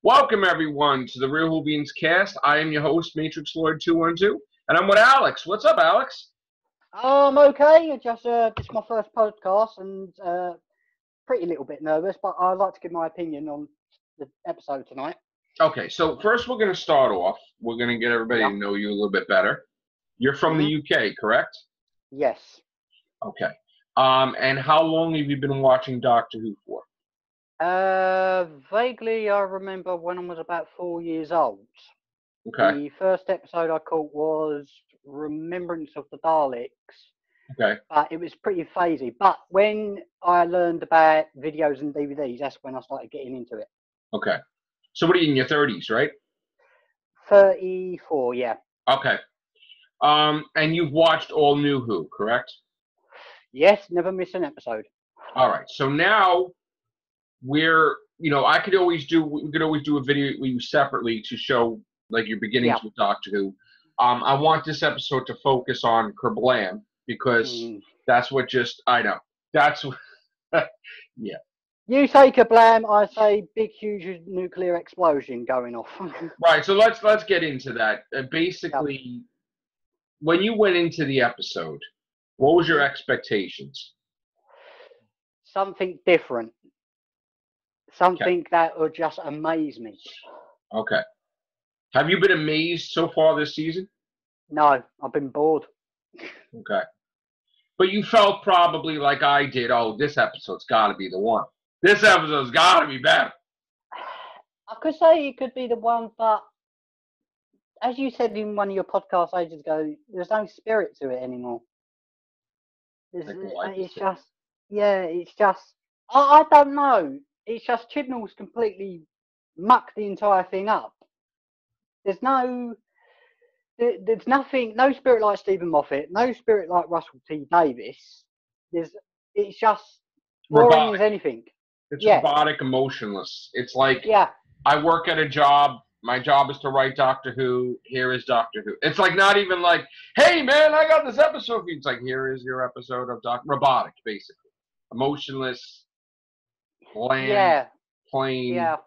Welcome, everyone, to the Real Whovians Cast. I am your host, Matrixlord212, and I'm with Alex. What's up, Alex? I'm okay. Just this is my first podcast, and pretty little bit nervous, but I'd like to give my opinion on the episode tonight. Okay, so first we're going to start off. We're going to get everybody to know you a little bit better. You're from the UK, correct? Yes. Okay. And how long have you been watching Doctor Who for? Vaguely, I remember when I was about 4 years old. Okay. The first episode I caught was Remembrance of the Daleks. Okay. But it was pretty phasey. But when I learned about videos and DVDs, that's when I started getting into it. Okay. So what are you, in your 30s, right? 34, yeah. Okay. And you've watched all New Who, correct? Yes, never miss an episode. All right. So now we're, we could always do a video with you separately to show like your beginnings with Doctor Who. I want this episode to focus on KERBLAM because that's what that's what, yeah. You say KERBLAM, I say big, huge nuclear explosion going off. Right. So let's get into that. Basically, when you went into the episode, what was your expectations? Something different. Something that would just amaze me. Okay. Have you been amazed so far this season? No, I've been bored. Okay. But you felt probably like I did, oh, this episode's got to be the one. This episode's got to be better. I could say it could be the one, but as you said in one of your podcasts ages ago, there's no spirit to it anymore. It's just, I don't know. It's just Chibnall's completely mucked the entire thing up. There's nothing, no spirit like Stephen Moffat, no spirit like Russell T Davis. It's just boring as anything. It's robotic, emotionless. It's like, I work at a job. My job is to write Doctor Who. Here is Doctor Who. It's like not even like, hey man, I got this episode for you. It's like, here is your episode of robotic, basically, emotionless, bland, plain. Yeah.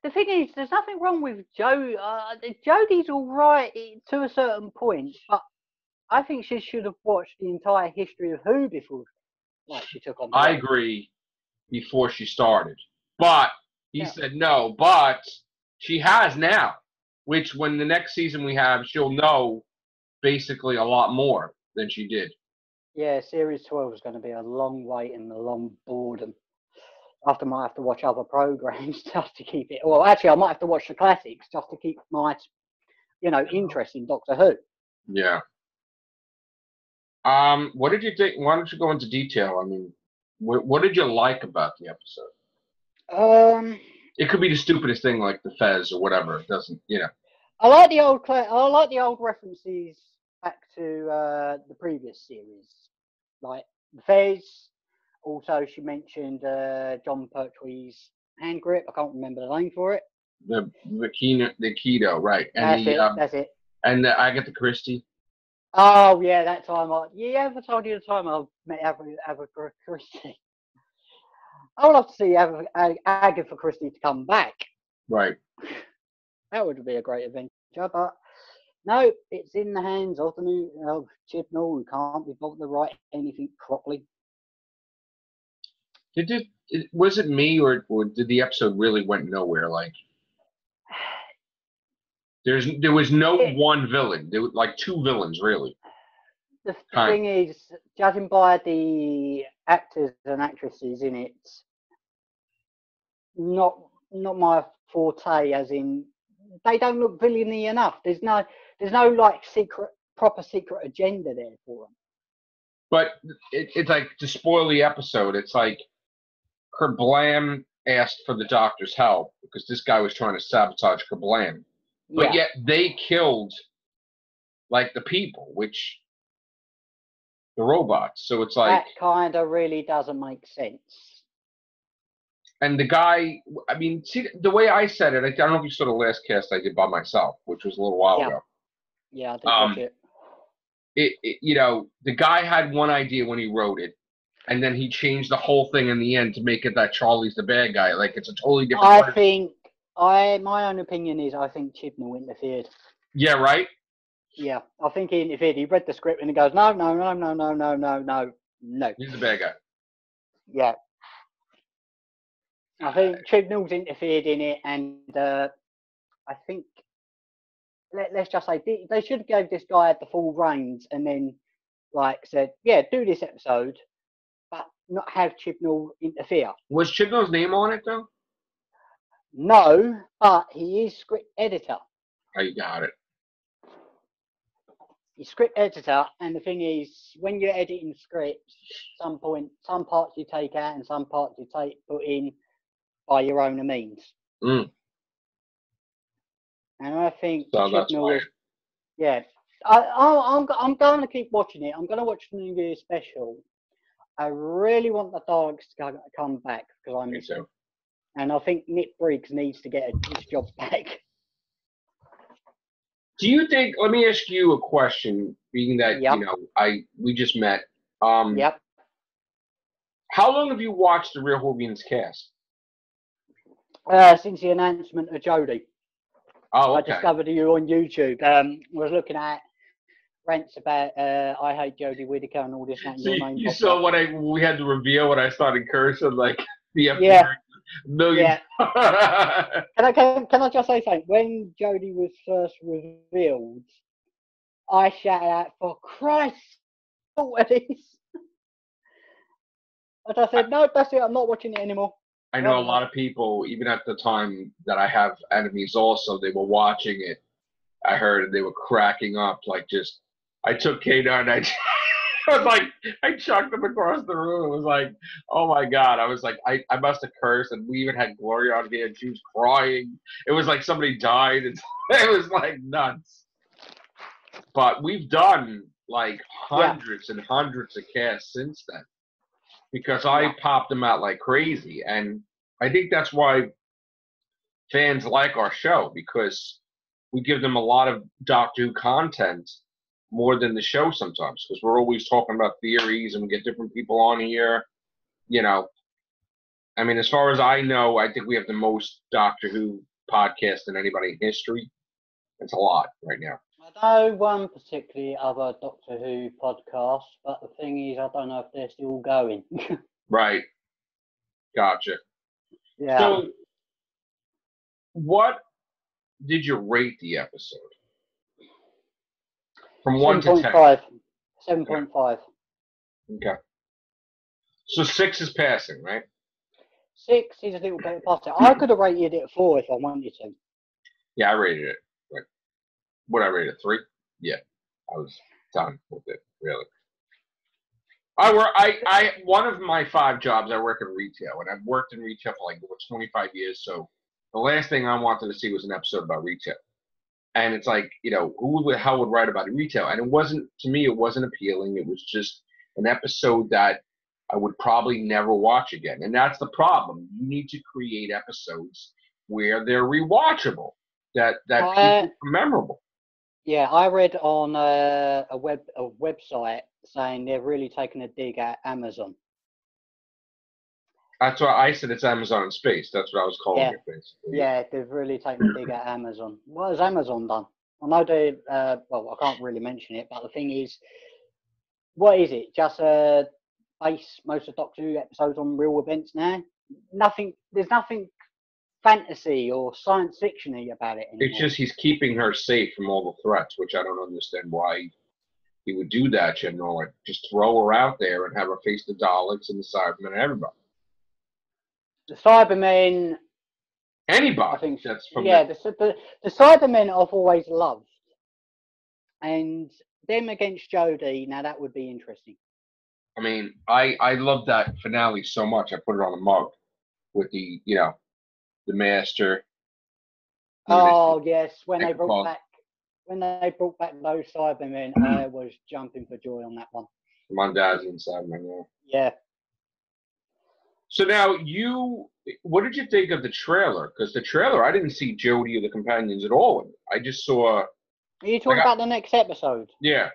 The thing is, there's nothing wrong with Jo. Jodie's all right to a certain point, but I think she should have watched the entire history of Who before she took on. I agree. Before she started, but he said no. But she has now, which when the next season we have, she'll know basically a lot more than she did. Yeah, series 12 is going to be a long wait and a long boredom. After I might have to watch other programs just to keep it. Well, actually, I might have to watch the classics just to keep my, interest in Doctor Who. Yeah. What did you think? Why don't you go into detail? I mean, what did you like about the episode? It could be the stupidest thing, like the Fez or whatever. It doesn't, I like the old references back to the previous series, like the Fez. Also, she mentioned John Pertwee's hand grip. I can't remember the name for it. The keto, right? And that's it. And the Agatha Christie. Oh yeah, that time. I told you the time I met Agatha Christie. I would love to see Agatha Christie to come back. Right. That would be a great adventure, but no, it's in the hands of Chibnall, who can't be bothered to write anything properly. Was it me or did the episode really went nowhere? Like, there was no one villain. There were like two villains, really. The thing is, judging by the actors and actresses in it, not my forte. As in, they don't look villainy enough. There's no like proper secret agenda there for them. But it's like, to spoil the episode, it's like KERBLAM asked for the Doctor's help because this guy was trying to sabotage KERBLAM. But yet they killed like the people, the robots. So it's like, that kind of really doesn't make sense. And the guy, I mean, see, the way I said it, I don't know if you saw the last cast I did by myself, which was a little while ago. Yeah, I did watch it. The guy had one idea when he wrote it, and then he changed the whole thing in the end to make it that Charlie's the bad guy. Like, it's a totally different person. My own opinion is I think Chibnall interfered. Yeah, right? Yeah, I think he interfered. He read the script and he goes, no. He's the bad guy. Yeah. I think Chibnall's interfered in it, and I think, let's just say, they should have gave this guy the full reins and then, like, said, yeah, do this episode, but not have Chibnall interfere. Was Chibnall's name on it, though? No, but he is script editor. I got it. He's script editor, and the thing is, when you're editing scripts, some parts you take out and some parts you put in by your own means. Mm. And I think so Chibnall is, yeah. I'm going to keep watching it. I'm going to watch the New Year's special. I really want the Daleks to come back because I miss him. And I think Nick Briggs needs to get his job back. Do you think? Let me ask you a question. Being that we just met. Yep. How long have you watched the Real Whovians Cast? Since the announcement of Jodie. Oh, okay. I discovered you on YouTube. Was looking at rants about I hate Jodie Whittaker and all this. So you saw when we had the reveal when I started cursing like the million. Yeah. Can I just say something? When Jodie was first revealed, I shouted out, "For Christ's sake, what is this?" But I said, "No, that's it. I'm not watching it anymore." I know a lot of people, even at the time that I have enemies also, they were watching it. I heard and they were cracking up. Like, just, I took K9 and I was like, I chucked him across the room. It was like, oh my God. I was like, I must have cursed. And we even had Gloria on here and she was crying. It was like somebody died. It was like nuts. But we've done like hundreds and hundreds of casts since then. Because I popped them out like crazy. And I think that's why fans like our show, because we give them a lot of Doctor Who content more than the show sometimes, because we're always talking about theories and we get different people on here. You know, I mean, as far as I know, I think we have the most Doctor Who podcast than anybody in history. It's a lot right now. I know one particularly other Doctor Who podcast, but the thing is, I don't know if they're still going. Right. Gotcha. Yeah. So, what did you rate the episode? From 1 to 10? 7.5. Okay. So 6 is passing, right? 6 is a little bit past it. I could have rated it a 4 if I wanted to. Yeah, I rated it. What I rated 3? Yeah, I was done with it. Really. One of my 5 jobs, I work in retail, and I've worked in retail for like over 25 years. So the last thing I wanted to see was an episode about retail, and it's like, you know, who the hell would write about retail? And it wasn't, to me, it wasn't appealing. It was just an episode that I would probably never watch again, and that's the problem. You need to create episodes where they're rewatchable, that people are memorable. Yeah, I read on a website saying they're really taking a dig at Amazon. That's why I said it's Amazon in space. That's what I was calling it, basically. Yeah, they've really taken a dig at Amazon. What has Amazon done? I know they, well, I can't really mention it, but the thing is, what is it? Just base most of Doctor Who episodes on real events now? There's nothing fantasy or science fiction-y about it anymore. It's just he's keeping her safe from all the threats, which I don't understand why he would do that, you know, like just throw her out there and have her face the Daleks and the Cybermen and everybody. The Cybermen... Anybody. I think that's from the Cybermen I've always loved. And them against Jodie, now that would be interesting. I mean, I love that finale so much, I put it on a mug with the, you know, the Master. Oh yes, when they brought back those Cybermen, I was jumping for joy on that one. Mondazzi and Cybermen, yeah. So now what did you think of the trailer? Because the trailer, I didn't see Jodie or the companions at all. I just saw. Are you talking about the next episode? Yeah.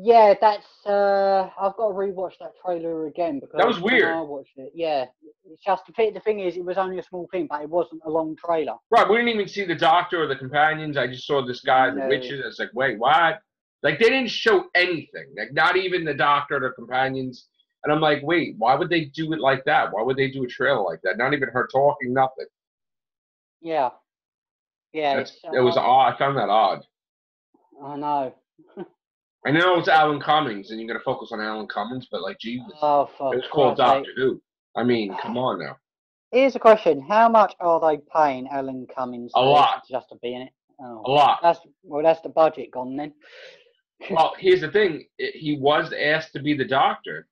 Yeah, that's. I've got to rewatch that trailer again because That was weird. I watched it. Yeah, it's just the thing is, it was only a small thing, but it wasn't a long trailer. Right, we didn't even see the doctor or the companions. I just saw this guy, the witches. I was like, wait, what? Like, they didn't show anything. Like, not even the doctor or the companions. And I'm like, wait, why would they do it like that? Why would they do a trailer like that? Not even her talking, nothing. Yeah. Yeah. It was odd. I found that odd. I know. I know it's Alan Cummings, and you're going to focus on Alan Cummings, but, like, Jesus. Oh, fuck. It's called Doctor Who. I mean, come on now. Here's a question. How much are they paying Alan Cummings a lot just to be in it? Oh. A lot. That's the budget gone then. Well, here's the thing. He was asked to be the Doctor.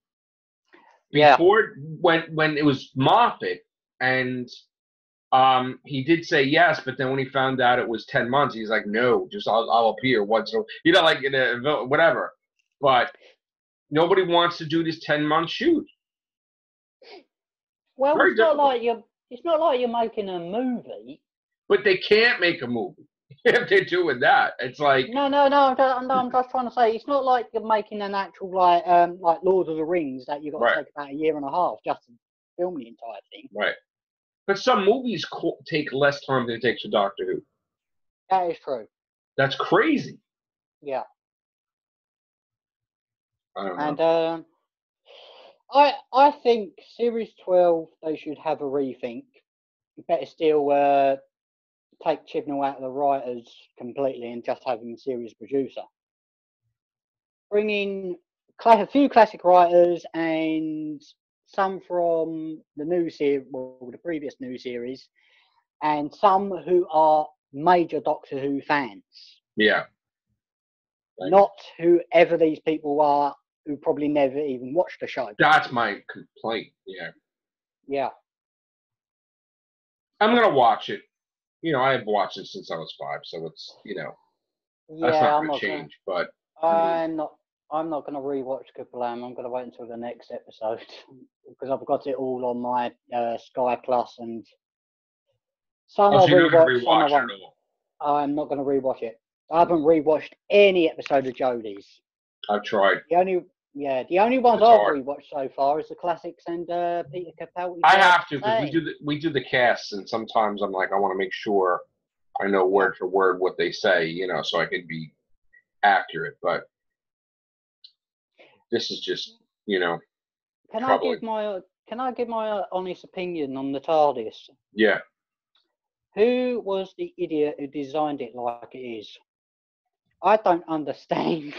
Before, when it was Moffat, and he did say yes, but then when he found out it was 10 months, he's like, no, just I'll appear once, like in a whatever. But nobody wants to do this 10-month shoot. Well, it's not like you're making a movie. But they can't make a movie if they're doing that. It's like no. I'm just trying to say it's not like you're making an actual like Lord of the Rings that you've got to take about a year and a half just to film the entire thing. Right. But some movies take less time than it takes for Doctor Who. That is true. That's crazy. Yeah. I don't know. And I think Series 12 they should have a rethink. Better still take Chibnall out of the writers completely and just have him a series producer. Bring in a few classic writers and some from the new series, the previous new series, and some who are major Doctor Who fans. Yeah. Not whoever these people are who probably never even watched the show. That's my complaint. Yeah. Yeah. I'm gonna watch it. I've watched it since I was 5, so it's that's not gonna change. But I'm not going to rewatch KERBLAM. I'm going to wait until the next episode because I've got it all on my Sky Plus and some I'll rewatch. Some I won't. I'm not going to rewatch it. I haven't rewatched any episode of Jodie's. I've tried. The only ones I've rewatched so far is the classics and Peter Capaldi. I have to because we do the casts, and sometimes I'm like I want to make sure I know word for word what they say, so I can be accurate. But this is just, Can I give my honest opinion on the TARDIS? Yeah. Who was the idiot who designed it like it is? I don't understand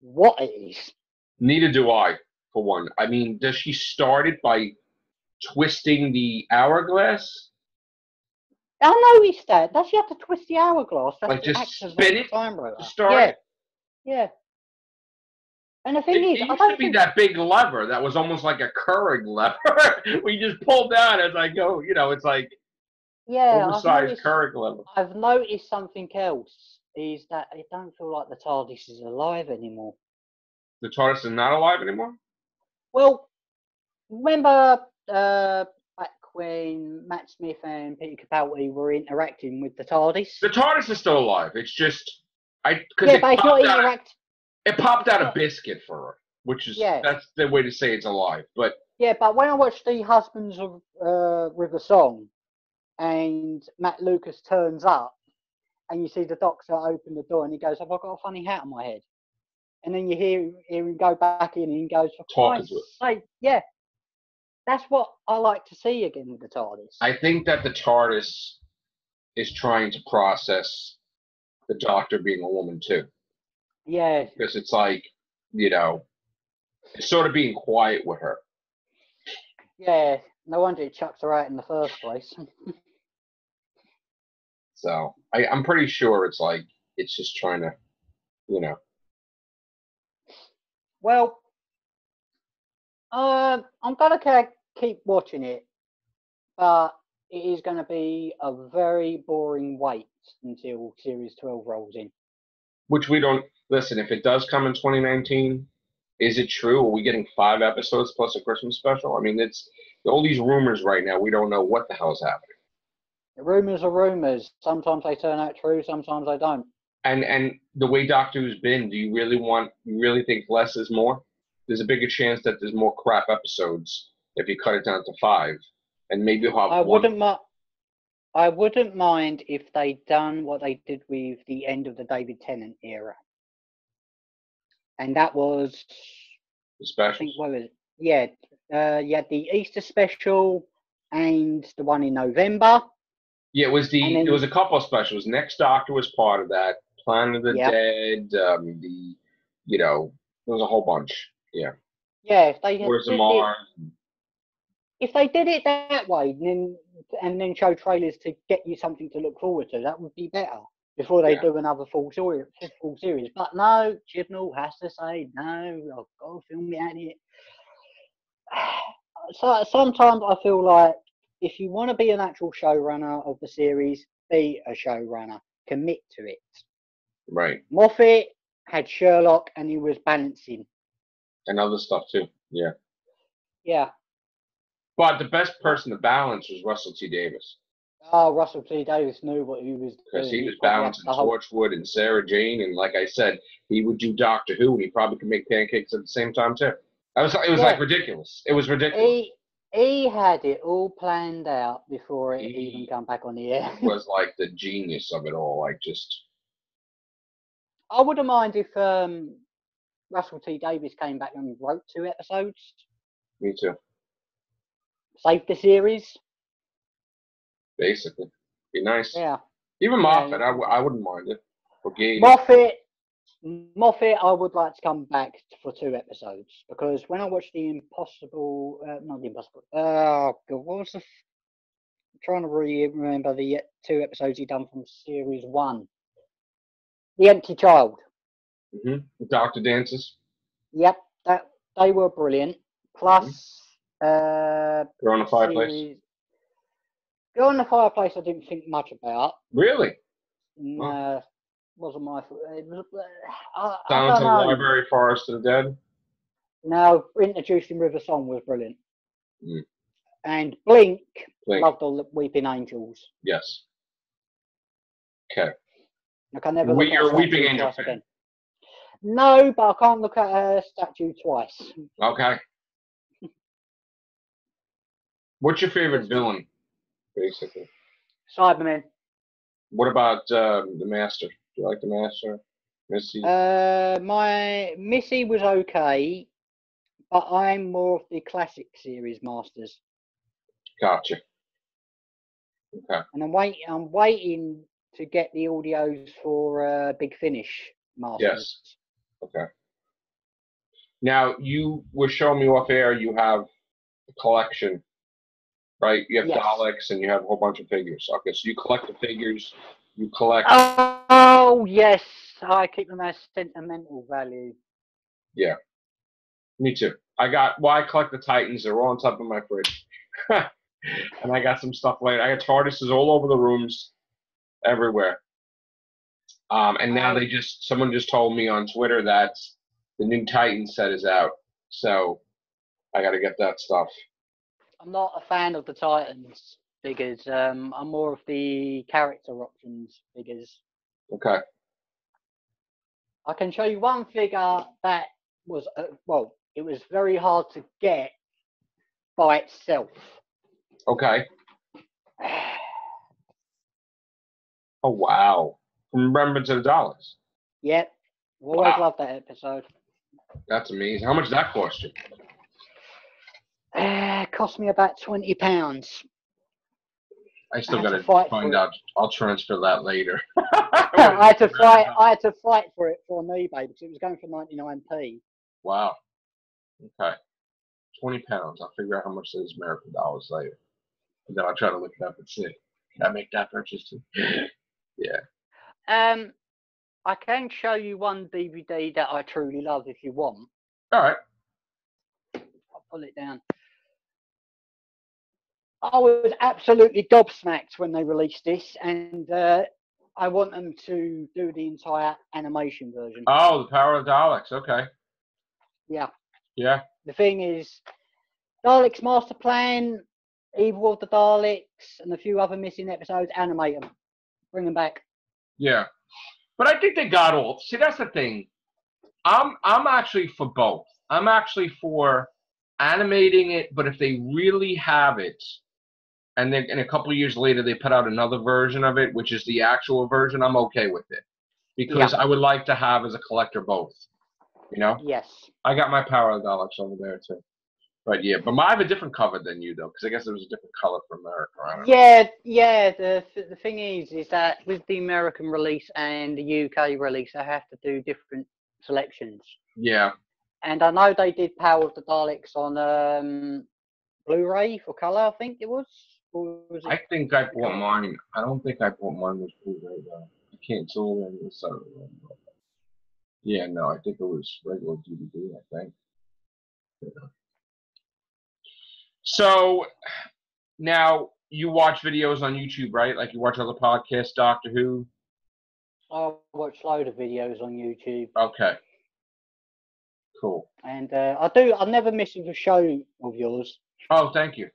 what it is. Neither do I, for one. I mean, does she start it by twisting the hourglass? I noticed that. Does she have to twist the hourglass? Like just spin it to start it? Yeah. And the thing is, it used to be that big lever that was almost like a curling lever. We just pulled down as I go. It's like oversized curling lever. I've noticed something else is that I don't feel like the TARDIS is alive anymore. The TARDIS is not alive anymore? Well, remember back when Matt Smith and Peter Capaldi were interacting with the TARDIS? The TARDIS is still alive. It's just but it's not interacting. It popped out a biscuit for her, which is that's the way to say it's alive. But but when I watched the Husbands of River Song, and Matt Lucas turns up, and you see the Doctor open the door, and he goes, "Have I got a funny hat on my head?" And then you hear him go back in, and he goes, "For Christ's sake, yeah." That's what I like to see again with the TARDIS. I think that the TARDIS is trying to process the Doctor being a woman too. Yeah. Because it's like, it's sort of being quiet with her. Yeah. No wonder it chucks her out in the first place. So I'm pretty sure it's like it's just trying to, Well, I'm gonna keep watching it, but it is going to be a very boring wait until Series 12 rolls in. Which we don't listen. If it does come in 2019, is it true? Are we getting 5 episodes plus a Christmas special? I mean, it's all these rumors right now. We don't know what the hell's happening. The rumors are rumors. Sometimes they turn out true. Sometimes they don't. And the way Doctor Who's been, do you really think less is more? There's a bigger chance that there's more crap episodes if you cut it down to 5, and maybe you'll have one. I wouldn't mind if they'd done what they did with the end of the David Tennant era, and that was The specials. I think what was it? Yeah, you had the Easter special and the one in November. Yeah, it was a couple of specials. Next Doctor was part of that. Planet of the Dead. There was a whole bunch. Yeah. Yeah, if they Where's the Mars? If they did it that way, and then show trailers to get you something to look forward to, that would be better before they do another full series. But no, Chibnall has to say no. I've got to film it at it. So sometimes I feel like if you want to be an actual showrunner of the series, be a showrunner. Commit to it. Right. Moffat had Sherlock, and he was balancing. And other stuff too. Yeah. Yeah. But the best person to balance was Russell T Davies. Oh, Russell T Davies knew what he was doing. Because he was balancing Torchwood and Sarah Jane, and like I said, he would do Doctor Who, and he probably could make pancakes at the same time too. It was like ridiculous. It was ridiculous. He had it all planned out before it even come back on the air. He was like the genius of it all. Like just. I wouldn't mind if Russell T Davies came back and wrote 2 episodes. Me too. Save the series. Basically, be nice. Yeah. Even Moffat, I wouldn't mind it. Moffat, I would like to come back for 2 episodes, because when I watched the Impossible, not the Impossible. Oh God, what was I'm trying to remember the 2 episodes he done from series 1. The Empty Child. Doctor Dances. Yep, they were brilliant. Plus, Girl in the Fireplace. Girl in the Fireplace, I didn't think much about. Really? No, wasn't my fault. Silence of the Library, Forest of the Dead. No, Introducing River Song was brilliant. And Blink, loved all the Weeping Angels. Yes. Okay. I can never look at You're a Weeping Angel fan. Again. No, but I can't look at a statue twice. Okay. What's your favorite villain, basically? Cyberman. What about the Master? Do you like the Master? Missy? My Missy was okay, but I'm more of the classic series Masters. Gotcha. Okay. And I'm waiting to get the audios for Big Finish Masters. Yes. Okay. Now, you were showing me off air, you have a collection, right? You have Daleks and you have a whole bunch of figures. Okay, so you collect the figures, you collect... Oh, yes. I keep them as sentimental value. Yeah. Me too. I collect the Titans. They're all on top of my fridge. And I got some stuff later. I got TARDISes all over the rooms, everywhere. And now someone just told me on Twitter that the new Titan set is out. So I got to get that stuff. I'm not a fan of the Titans figures. I'm more of the character options figures. Okay. I can show you one figure that was, it was very hard to get by itself. Okay. Oh, wow. From Remembrance of the Daleks. Yep. Always loved that episode. That's amazing. How much did that cost you? It cost me about £20. I still got to find out. I'll transfer that later. I had to fight for it on eBay because it was going for 99p. Wow. Okay. £20. I'll figure out how much those American dollars later. And then I'll try to look it up and see. Can I make that purchase too? Yeah. I can show you one DVD that I truly love if you want. All right. I'll pull it down. I was absolutely gobsmacked when they released this, and I want them to do the entire animation version. Oh, the Power of the Daleks. Okay. Yeah. Yeah. The thing is, Daleks Master Plan, Evil of the Daleks, and a few other missing episodes, animate them. Bring them back. Yeah. But I think they got all. See, that's the thing. I'm actually for both. I'm actually for animating it, but if they really have it, and then a couple of years later they put out another version of it, which is the actual version, I'm okay with it. Because I would like to have as a collector both. You know? Yes. I got my Power of Alex over there too. But yeah, but I have a different cover than you though, because I guess it was a different color for America. I don't know. Yeah. The thing is that with the American release and the UK release, I have to do different selections. Yeah. And I know they did Power of the Daleks on Blu-ray for color. I think it was. Or was it? I think I bought mine. I don't think I bought mine with Blu-ray though. I can't tell on the side of the room. Yeah, no, I think it was regular DVD. I think. Yeah. So now you watch videos on YouTube, right? Like you watch other podcasts, Doctor Who. I watch a load of videos on YouTube. Okay. Cool. And I never miss a show of yours. Oh, thank you.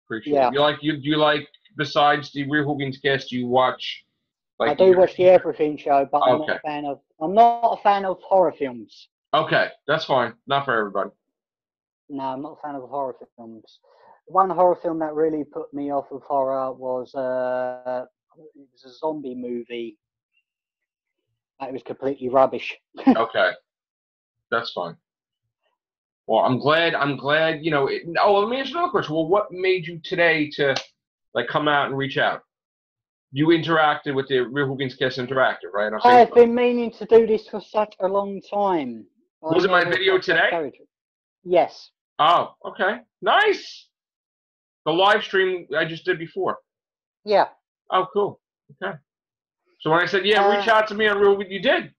Appreciate it. You like besides the Real Whovians Cast, you watch like I do watch the Everything Show, but I'm not a fan of horror films. Okay, that's fine. Not for everybody. No, I'm not a fan of horror films. One horror film that really put me off of horror was it was a zombie movie. It was completely rubbish. Okay, that's fine. Well, I'm glad. You know. Let me ask you another question. Well, what made you today to like come out and reach out? You interacted with the Real Whovians Cast Interactive, right? I've been meaning to do this for such a long time. Was it my video today? Yes. Oh, okay. Nice. The live stream I just did before. Yeah. Oh, cool. Okay. So when I said, reach out to me on Real, you did.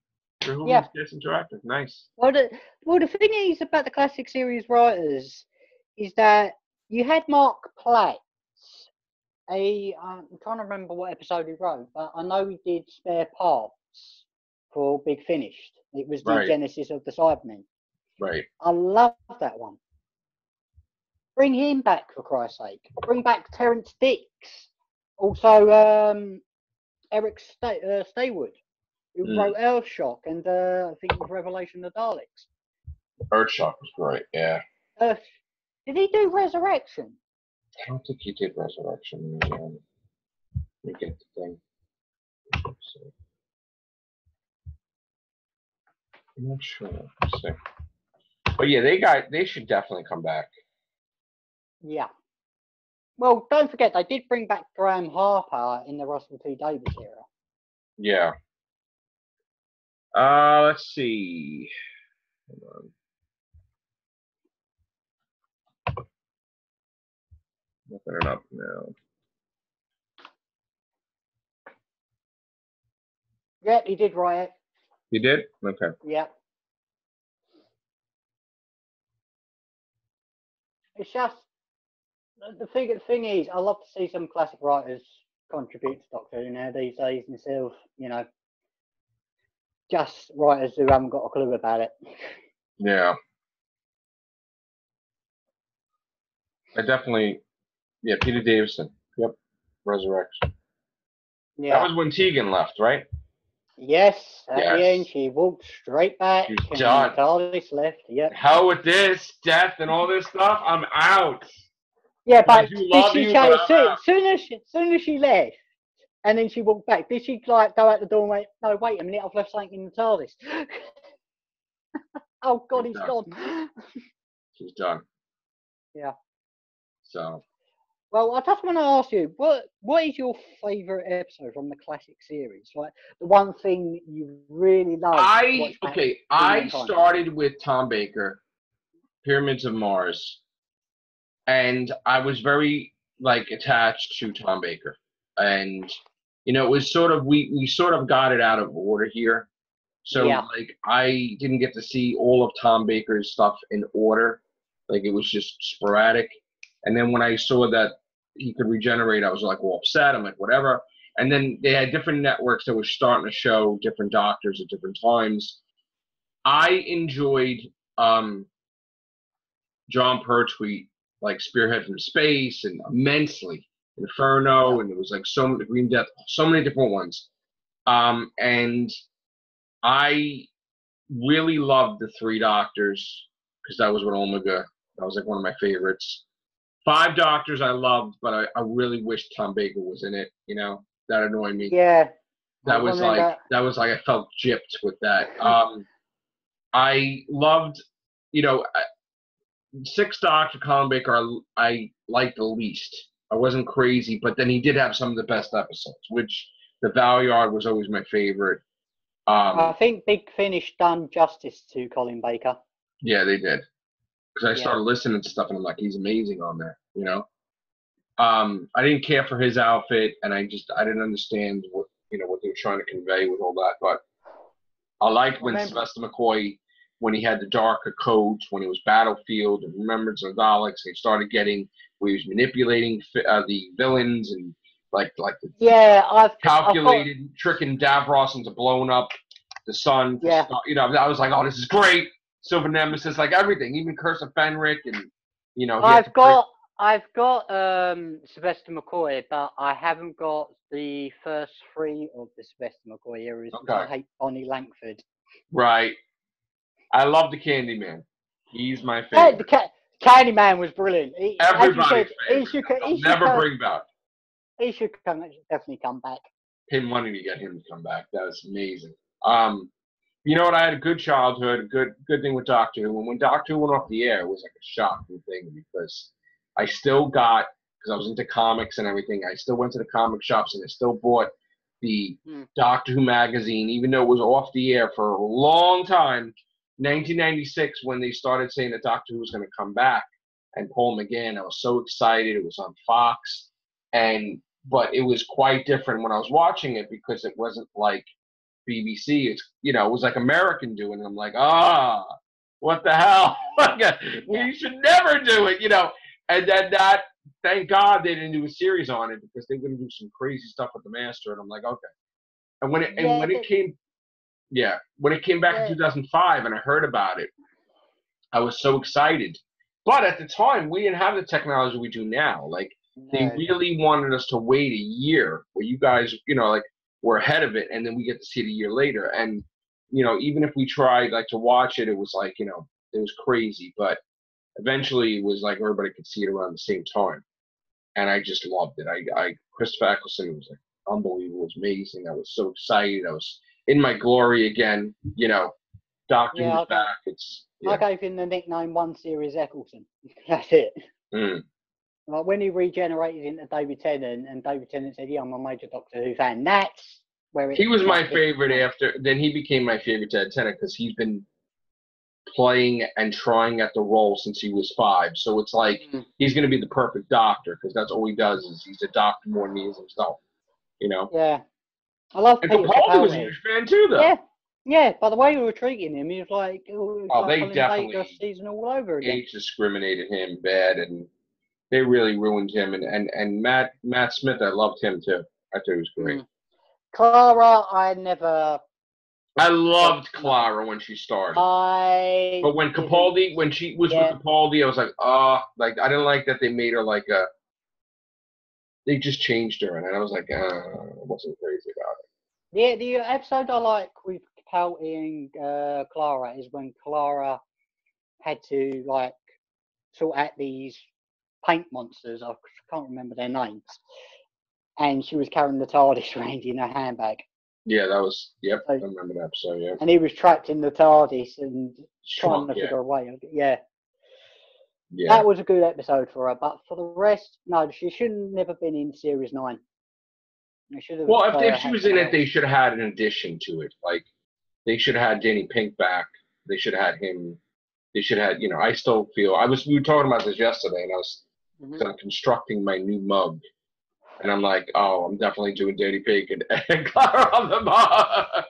Real Whovians Cast Interactive. Nice. Well, the thing is about the classic series writers is that you had Mark Platt. I'm trying to remember what episode he wrote, but I know he did Spare Parts for Big Finished. It was the Genesis of the Cybermen. Right. I love that one. Bring him back, for Christ's sake. Bring back Terrence Dix. Also, Eric Staywood, who wrote Earthshock and I think it was Revelation of the Daleks. Earthshock was great, yeah. Did he do Resurrection? I don't think he did Resurrection. Let me get the thing. I'm not sure. Let's see. But yeah, they should definitely come back. Yeah. Well, don't forget, they did bring back Graham Harper in the Russell T Davies era. Yeah. Let's see. Hold on. Looking it up now. Yeah, he did write it. He did? Okay. Yeah. It's just the thing is, I love to see some classic writers contribute to Doctor Who now these days instead of, just writers who haven't got a clue about it. Yeah. Peter Davison. Yep. Resurrection. Yeah. That was when Tegan left, right? Yes. At the end, she walked straight back. She's done. TARDIS left. Yep. Hell with this, death, and all this stuff. I'm out. Yeah, but did she change? Soon as she left, and then she walked back, did she go out the door and went, "No, wait a minute, I've left something in the TARDIS." Oh God, he's gone. She's done. Yeah. So. Well, I just want to ask you, what is your favourite episode from the classic series? Like the one thing you really love. I started with Tom Baker, Pyramids of Mars, and I was very attached to Tom Baker, and it was sort of we sort of got it out of order here, so I didn't get to see all of Tom Baker's stuff in order, it was just sporadic. And then when I saw that he could regenerate, I was all upset. I'm like, whatever. And then they had different networks that were starting to show different doctors at different times. I enjoyed John Pertwee, Spearhead from Space, and immensely. Inferno, and it was so many Green Death, so many different ones. And I really loved the Three Doctors because that was what Omega. That was like one of my favorites. Five Doctors I loved, but I really wished Tom Baker was in it. You know, that annoyed me. Yeah. That was like I felt gypped with that. I loved, you know, Sixth Doctor Colin Baker. I liked the least. I wasn't crazy, but then he did have some of the best episodes. Which the Valyard was always my favorite. I think Big Finish done justice to Colin Baker. Yeah, they did. Because I started listening to stuff and I'm like, he's amazing on there, you know. I didn't care for his outfit, and I didn't understand what they were trying to convey with all that. But I liked when Sylvester McCoy, when he had the darker codes, when he was Battlefield and Remembrance of Alex, he started getting where he was manipulating the villains and I've calculated, tricking Davros into blowing up the sun. I was like, oh, this is great. Silver Nemesis, like everything, even Curse of Fenric, and I've got Sylvester McCoy, but I haven't got the first three of the Sylvester McCoy eras. I hate Bonnie Langford. Right. I love the Candyman. He's my favorite. The Candyman was brilliant. Everybody's favorite. He never bring back. He should definitely come back. Him wanting to get him to come back. That was amazing. You know what? I had a good childhood, a good thing with Doctor Who. And when Doctor Who went off the air, it was like a shocking thing because I still got, because I was into comics and everything, I still went to the comic shops and I still bought the Doctor Who magazine, even though it was off the air for a long time. 1996, when they started saying that Doctor Who was going to come back and Paul McGann, I was so excited. It was on Fox. But it was quite different when I was watching it because it wasn't like BBC. It was like American doing it. I'm like, what the hell? We should never do it, And then thank God they didn't do a series on it because they were going to do some crazy stuff with the Master. And I'm like, okay. And when it came back in 2005 and I heard about it, I was so excited. But at the time, we didn't have the technology we do now. Like, they really wanted us to wait a year where you guys, we're ahead of it, and then we get to see it a year later. And, even if we tried, to watch it, it was like, it was crazy. But eventually, it was like everybody could see it around the same time. And I just loved it. Christopher Eccleston was like unbelievable. It was amazing. I was so excited. I was in my glory again. Doctor Who's back. I gave him the nickname One Series Eccleston. That's it. Like when he regenerated into David Tennant, and David Tennant said, "Yeah, I'm a major Doctor Who fan." That's where he was my favorite. After then, he became my favorite David Tennant because he's been playing and trying at the role since he was 5. So it's like he's going to be the perfect Doctor because that's all he does is he's a doctor more than he is himself. Yeah, I love. And Capaldi was a huge fan too, though. Yeah. By the way we were treating him, he was like, they definitely season all over again. Age discriminated him bad, and they really ruined him. And Matt Smith, I loved him too. I thought he was great. Clara, I loved Clara when she started. But when she was with Capaldi, I was like, I didn't like that they made her they just changed her, and I was like, I wasn't crazy about it. Yeah, the episode I like with Capaldi and Clara is when Clara had to sort out these paint monsters. I can't remember their names. And she was carrying the TARDIS around in her handbag. Yeah, that was, I remember that episode, yeah. And he was trapped in the TARDIS and trying to figure a way. Yeah. That was a good episode for her. But for the rest, no, she shouldn't never been in Series 9. Well, if she was in it, they should have had an addition to it. Like, they should have had Danny Pink back. They should have had him. They should have had, I still feel, we were talking about this yesterday, and I was kind of constructing my new mug. And I'm like, I'm definitely doing Danny Pink and Clara on the mug.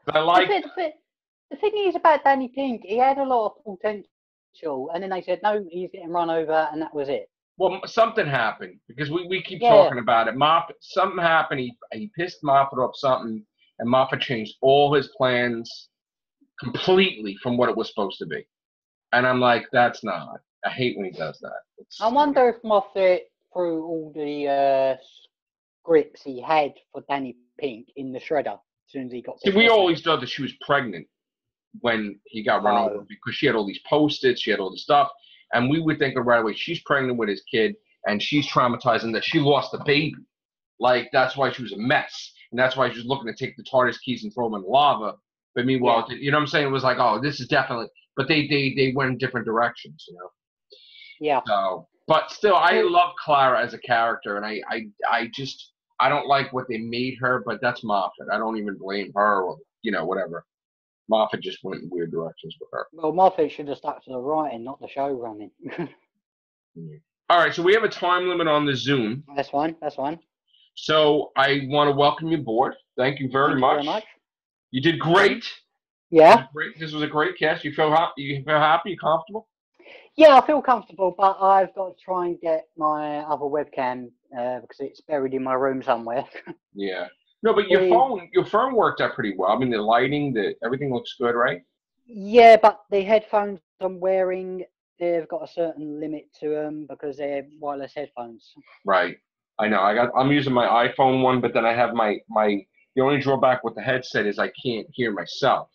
But I like the thing is about Danny Pink, he had a lot of potential, and then they said, no, he's getting run over, and that was it. Well, something happened, because we keep talking about it. Something happened, he pissed Moffat off something, and Moffat changed all his plans completely from what it was supposed to be. And I'm like, that's not. I hate when he does that. I wonder if Moffat, through all the scripts he had for Danny Pink in the shredder, soon as he got. See, we always thought that she was pregnant when he got run over because she had all these Post-its, she had all this stuff, and we would think right away she's pregnant with his kid and she's traumatized and that she lost the baby. Like that's why she was a mess, and that's why she was looking to take the TARDIS keys and throw them in the lava. But meanwhile, you know what I'm saying? It was like, oh, this is definitely. But they went in different directions, you know. Yeah. So, but still, I love Clara as a character, and I don't like what they made her, but that's Moffat. I don't even blame her, or you know, whatever. Moffat just went in weird directions with her. Well, Moffat should have stuck to the writing, not the show running. All right, so we have a time limit on the Zoom. That's fine. That's fine. So I want to welcome you aboard. Thank you very much. You did great. Yeah. This was a great cast. You feel happy? You feel happy? You comfortable? Yeah, I feel comfortable, but I've got to try and get my other webcam because it's buried in my room somewhere. Yeah. No, but your phone worked out pretty well. I mean, the lighting, everything looks good, right? Yeah, but the headphones I'm wearing, they've got a certain limit to them because they're wireless headphones. Right. I know. I'm using my iPhone one, but then I have my. The only drawback with the headset is I can't hear myself,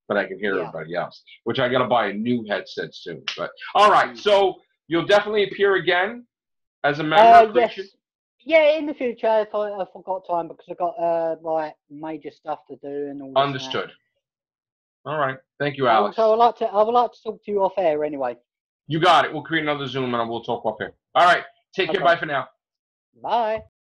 but I can hear everybody else. Which I got to buy a new headset soon. But all right, so you'll definitely appear again as a member. Yes. Yeah, in the future if I've got time because I've got like major stuff to do and all this. Understood. All right. Thank you, Alex. So I would like to talk to you off air anyway. You got it. We'll create another Zoom and we'll talk off air. All right. Take care. Bye for now. Bye.